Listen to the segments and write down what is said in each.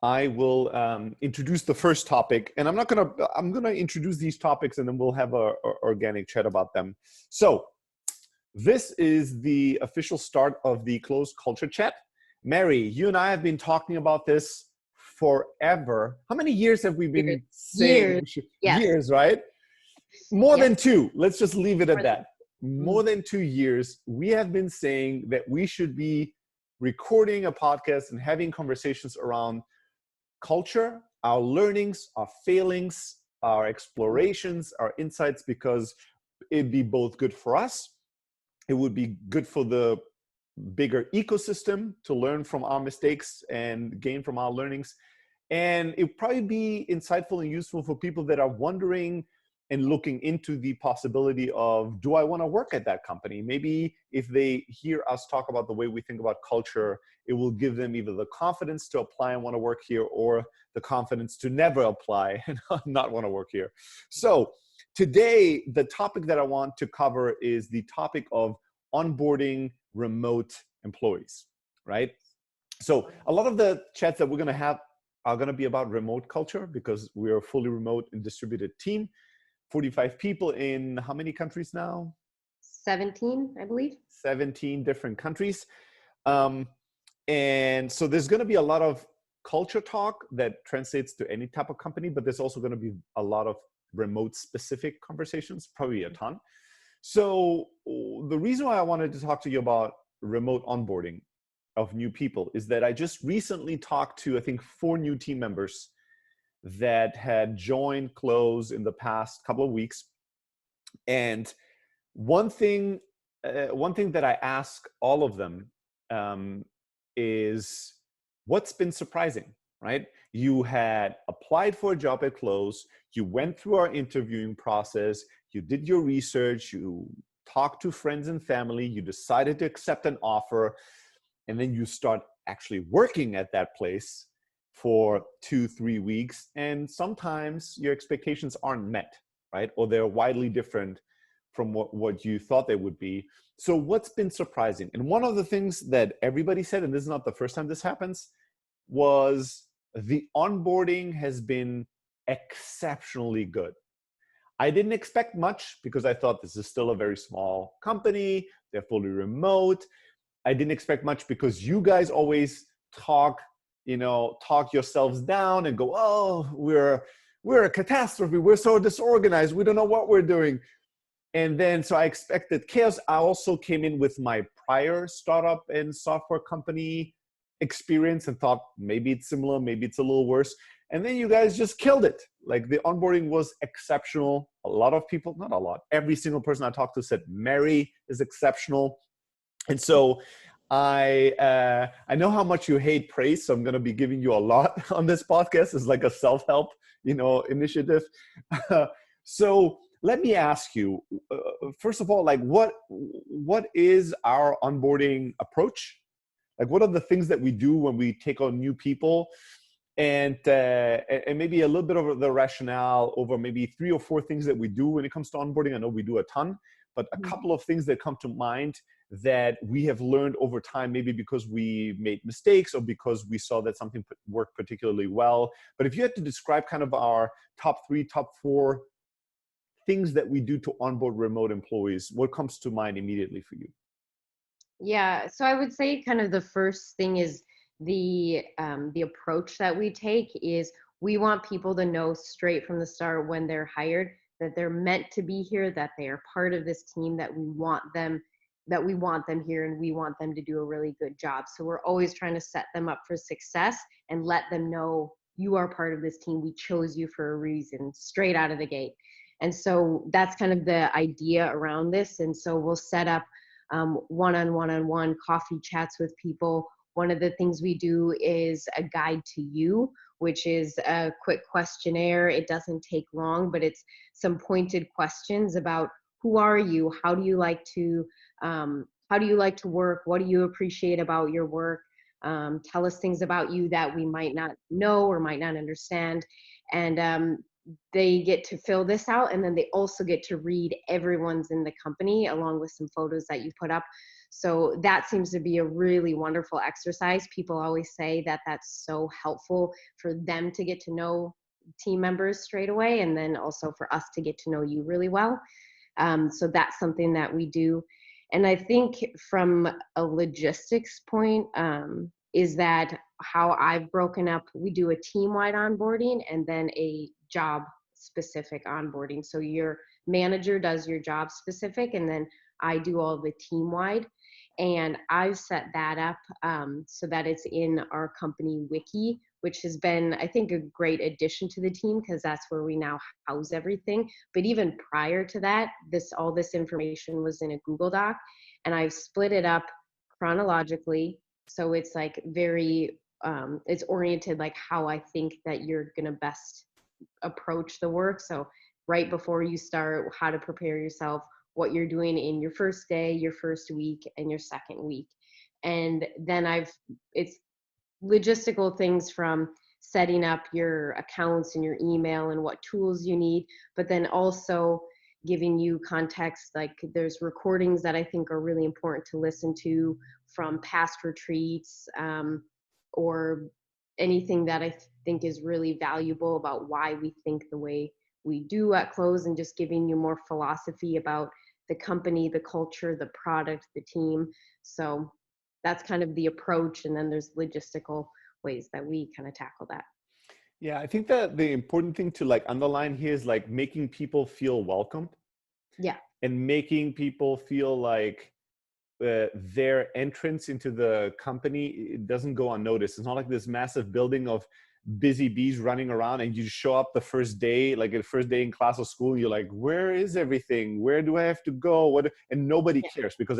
I will introduce the first topic, and I'm gonna introduce these topics, and then we'll have a organic chat about them. So this is the official start of the closed culture chat. Mary, you and I have been talking about this forever. How many years have we Years. been saying? Years. Yes. Years, right? More Yes. than two. Let's just leave it at More than- that. More than 2 years, we have been saying that we should be recording a podcast and having conversations around culture, our learnings, our failings, our explorations, our insights, because it'd be both good for us. It would be good for the bigger ecosystem to learn from our mistakes and gain from our learnings. And it'd probably be insightful and useful for people that are wondering and looking into the possibility of, do I want to work at that company? Maybe if they hear us talk about the way we think about culture, it will give them either the confidence to apply and want to work here, or the confidence to never apply and not want to work here. So today, the topic that I want to cover is the topic of onboarding remote employees, right? So a lot of the chats that we're going to have are going to be about remote culture, because we're a fully remote and distributed team. 45 people in how many countries now? 17, I believe. 17 different countries. And so there's going to be a lot of culture talk that translates to any type of company, but there's also going to be a lot of remote specific conversations, probably a ton. So the reason why I wanted to talk to you about remote onboarding of new people is that I just recently talked to, I think, 4 new team members that had joined Close in the past couple of weeks. And one thing that I ask all of them is, what's been surprising, right? You had applied for a job at Close, you went through our interviewing process, you did your research, you talked to friends and family, you decided to accept an offer, and then you start actually working at that place for 2-3 weeks, and sometimes your expectations aren't met, right? Or they're widely different from what you thought they would be. So what's been surprising? And one of the things that everybody said, and this is not the first time this happens, was the onboarding has been exceptionally good. I didn't expect much, because I thought this is still a very small company, they're fully remote. I didn't expect much because you guys always talk yourselves down and go, oh, we're a catastrophe, we're so disorganized, we don't know what we're doing. And then, so I expected chaos. I also came in with my prior startup and software company experience and thought maybe it's similar, maybe it's a little worse. And then you guys just killed it. Like, the onboarding was exceptional. A lot of people, not a lot, every single person I talked to said Mary is exceptional. And so I know how much you hate praise, so I'm going to be giving you a lot on this podcast. It's like a self-help, initiative. So let me ask you, first of all, like, what is our onboarding approach? Like, what are the things that we do when we take on new people? And maybe a little bit of the rationale over maybe 3 or 4 things that we do when it comes to onboarding. I know we do a ton, but a couple of things that come to mind that we have learned over time, maybe because we made mistakes or because we saw that something worked particularly well. But if you had to describe kind of our top 3, top 4 things that we do to onboard remote employees, what comes to mind immediately for you? Yeah, so I would say kind of the first thing is the approach that we take is, we want people to know straight from the start when they're hired that they're meant to be here, that they are part of this team, that we want them here, and we want them to do a really good job. So we're always trying to set them up for success and let them know, you are part of this team. We chose you for a reason, straight out of the gate. And so that's kind of the idea around this. And so we'll set up one-on-one coffee chats with people. One of the things we do is a guide to you, which is a quick questionnaire. It doesn't take long, but it's some pointed questions about, who are you? How do you like to work? What do you appreciate about your work? Tell us things about you that we might not know or might not understand. And they get to fill this out, and then they also get to read everyone's in the company, along with some photos that you put up. So that seems to be a really wonderful exercise. People always say that that's so helpful for them to get to know team members straight away, and then also for us to get to know you really well. So that's something that we do. And I think from a logistics point, is that how I've broken up, we do a team-wide onboarding and then a job specific onboarding. So your manager does your job specific, and then I do all the team-wide. And I've set that up so that it's in our company wiki, which has been, I think, a great addition to the team because that's where we now house everything. But even prior to that, all this information was in a Google Doc, and I've split it up chronologically. So it's like very, it's oriented like how I think that you're gonna best approach the work. So right before you start, how to prepare yourself, what you're doing in your first day, your first week, and your second week. And then it's logistical things from setting up your accounts and your email and what tools you need, but then also giving you context. Like there's recordings that I think are really important to listen to from past retreats, or anything that I think is really valuable about why we think the way we do at Close, and just giving you more philosophy about the company, the culture, the product, the team. So that's kind of the approach. And then there's logistical ways that we kind of tackle that. Yeah, I think that the important thing to like underline here is like making people feel welcome. Yeah. And making people feel like their entrance into the company, it doesn't go unnoticed. It's not like this massive building of busy bees running around and you show up the first day, like the first day in class or school, and you're like, where is everything? Where do I have to go? What? And nobody cares because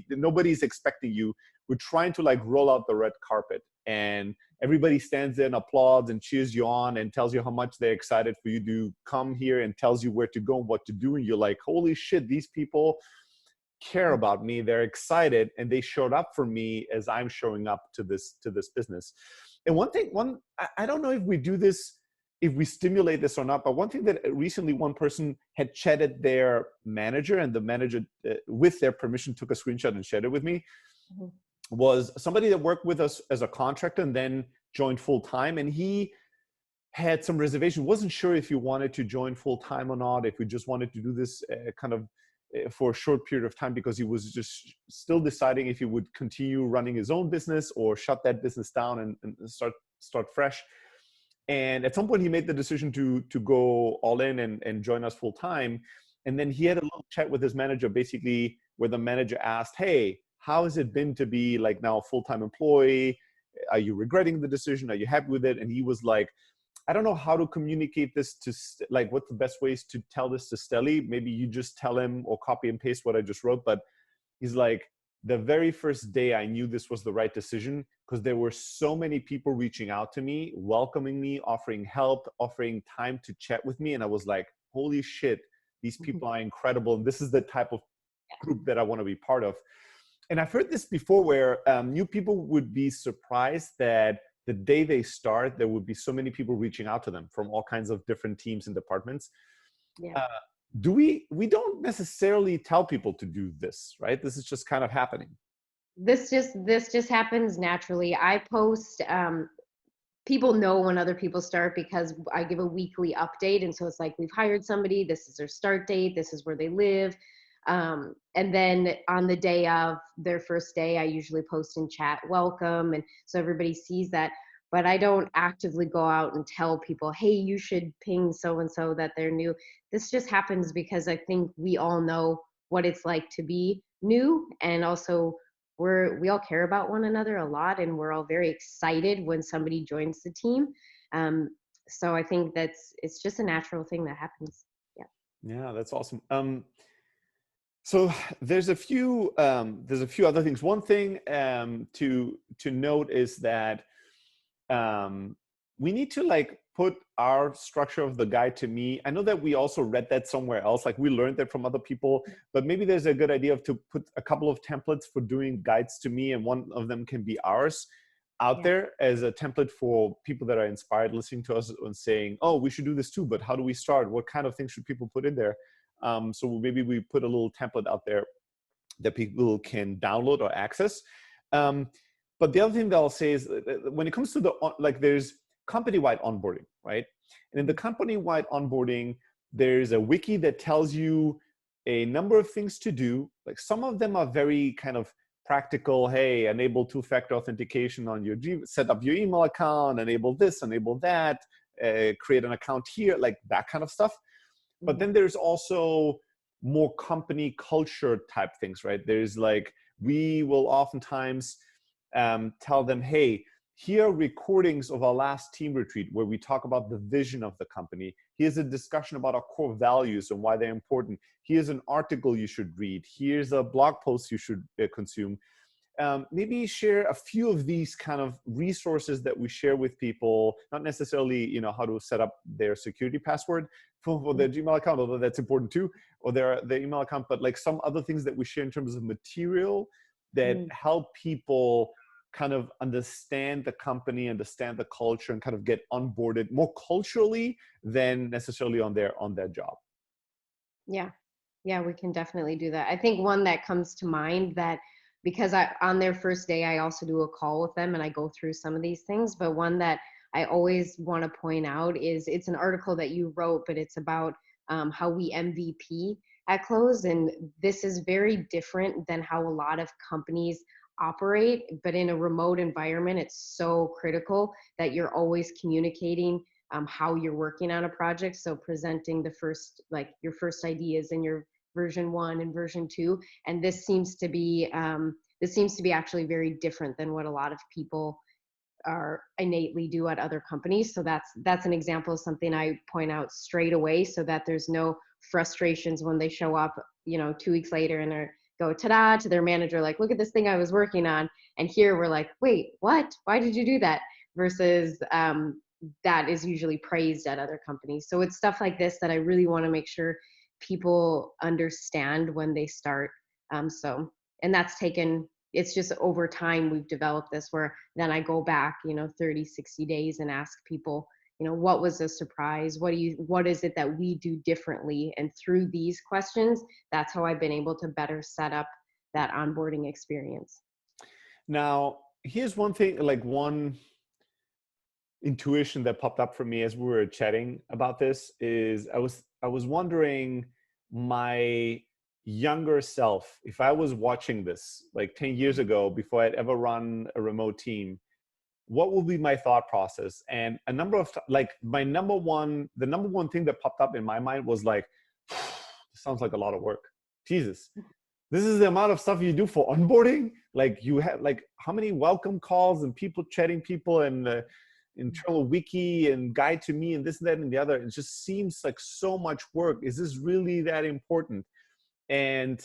nobody's expecting you. We're trying to like roll out the red carpet, and everybody stands there and applauds and cheers you on and tells you how much they're excited for you to come here and tells you where to go and what to do. And you're like, holy shit, these people care about me, they're excited, and they showed up for me as I'm showing up to this business. And I don't know if we do this, if we stimulate this or not, but one thing that recently one person had chatted their manager, and the manager with their permission took a screenshot and shared it with me, was somebody that worked with us as a contractor and then joined full-time, and he had some reservation, wasn't sure if he wanted to join full-time or not, if we just wanted to do this kind of for a short period of time, because he was just still deciding if he would continue running his own business or shut that business down and start fresh. And at some point he made the decision to go all in and join us full time. And then he had a little chat with his manager, basically where the manager asked, hey, how has it been to be like now a full-time employee? Are you regretting the decision? Are you happy with it? And he was like, I don't know how to communicate this to, like, what's the best ways to tell this to Stelly? Maybe you just tell him or copy and paste what I just wrote. But he's like, the very first day I knew this was the right decision because there were so many people reaching out to me, welcoming me, offering help, offering time to chat with me. And I was like, holy shit, these people are incredible. And this is the type of group that I want to be part of. And I've heard this before where new people would be surprised that the day they start, there would be so many people reaching out to them from all kinds of different teams and departments. Yeah. We don't necessarily tell people to do this, right? This is just kind of happening. This just happens naturally. I post, people know when other people start because I give a weekly update. And so it's like, we've hired somebody, this is their start date, this is where they live. And then on the day of their first day, I usually post in chat, welcome. And so everybody sees that, but I don't actively go out and tell people, hey, you should ping so-and-so that they're new. This just happens because I think we all know what it's like to be new. And also we all care about one another a lot, and we're all very excited when somebody joins the team. So I think it's just a natural thing that happens. Yeah. Yeah, that's awesome. So there's a few other things. One thing to note is that we need to like put our structure of the guide to me. I know that we also read that somewhere else, like we learned that from other people, but maybe there's a good idea to put a couple of templates for doing guides to me, and one of them can be ours out there as a template for people that are inspired listening to us and saying, oh, we should do this too, but how do we start? What kind of things should people put in there? So maybe we put a little template out there that people can download or access. But the other thing that I'll say is when it comes to there's company-wide onboarding, right? And in the company-wide onboarding, there's a wiki that tells you a number of things to do. Like some of them are very kind of practical. Hey, enable two-factor authentication on your set up your email account, enable this, enable that, create an account here, like that kind of stuff. But then there's also more company culture type things, right? There's like, we will oftentimes tell them, hey, here are recordings of our last team retreat where we talk about the vision of the company. Here's a discussion about our core values and why they're important. Here's an article you should read. Here's a blog post you should consume. Maybe share a few of these kind of resources that we share with people, not necessarily, how to set up their security password for their Gmail account, although that's important too, or their email account, but like some other things that we share in terms of material that help people kind of understand the company, understand the culture, and kind of get onboarded more culturally than necessarily on their job. Yeah, we can definitely do that. I think one that comes to mind that, because on their first day, I also do a call with them and I go through some of these things, but one that I always want to point out is it's an article that you wrote, but it's about how we MVP at close. And this is very different than how a lot of companies operate, but in a remote environment, it's so critical that you're always communicating how you're working on a project. So presenting your first ideas and your version 1 and version 2. And this seems to be actually very different than what a lot of people are innately do at other companies. So that's an example of something I point out straight away, so that there's no frustrations when they show up, 2 weeks later and go ta-da to their manager, like, look at this thing I was working on. And here we're like, wait, what? Why did you do that? Versus that is usually praised at other companies. So it's stuff like this that I really want to make sure people understand when they start. And that's it's just over time we've developed this, where then I go back, 30, 60 days and ask people, what was a surprise? What is it that we do differently? And through these questions, that's how I've been able to better set up that onboarding experience. Now, here's one thing, like one intuition that popped up for me as we were chatting about this is I was wondering, my younger self, if I was watching this like 10 years ago, before I'd ever run a remote team, what will be my thought process? And the number one thing that popped up in my mind was like, this sounds like a lot of work. Jesus, this is the amount of stuff you do for onboarding? Like, you have like how many welcome calls and people chatting people and internal wiki and guide to me and this and that and the other. It just seems like so much work. Is this really that important? And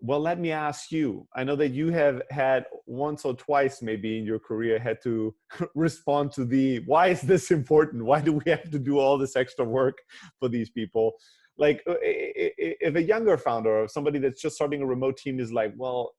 well, let me ask you, I know that you have had once or twice maybe in your career had to respond to why is this important? Why do we have to do all this extra work for these people? Like, if a younger founder or somebody that's just starting a remote team is like, well,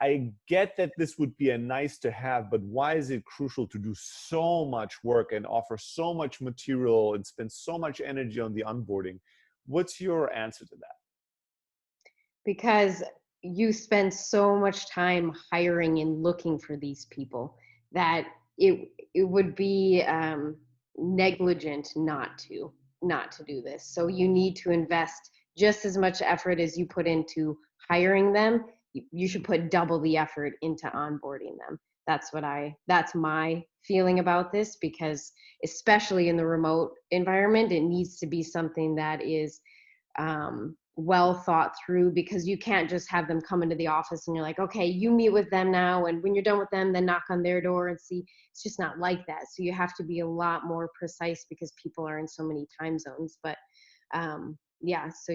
I get that this would be a nice to have, but why is it crucial to do so much work and offer so much material and spend so much energy on the onboarding? What's your answer to that? Because you spend so much time hiring and looking for these people that it would be negligent not to do this. So you need to invest just as much effort as you put into hiring them. You should put double the effort into onboarding them. That's my feeling about this, because especially in the remote environment, it needs to be something that is well thought through, because you can't just have them come into the office and you're like, okay, you meet with them now, and when you're done with them, then knock on their door and see. It's just not like that. So you have to be a lot more precise, because people are in so many time zones. But so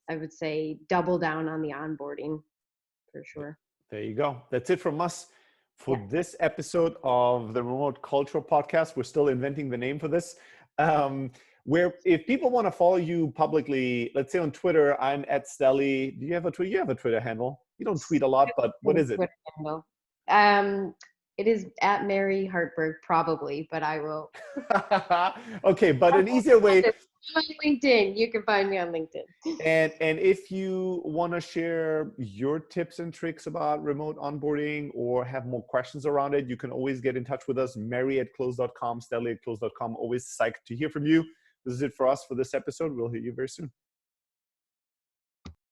I would say double down on the onboarding for sure. There you go. That's it from us for this episode of the Remote Cultural Podcast. We're still inventing the name for this. Where if people want to follow you publicly, let's say on Twitter, I'm at Stelly. Do you have a Twitter? You have a Twitter handle. You don't tweet a lot, but what is it? Twitter handle. It is at Mary Hartberg, probably, but I will. Okay, but an easier way. I'm on LinkedIn. You can find me on LinkedIn. And if you want to share your tips and tricks about remote onboarding or have more questions around it, you can always get in touch with us, mary@close.com, stelly@close.com. Always psyched to hear from you. This is it for us for this episode. We'll hear you very soon.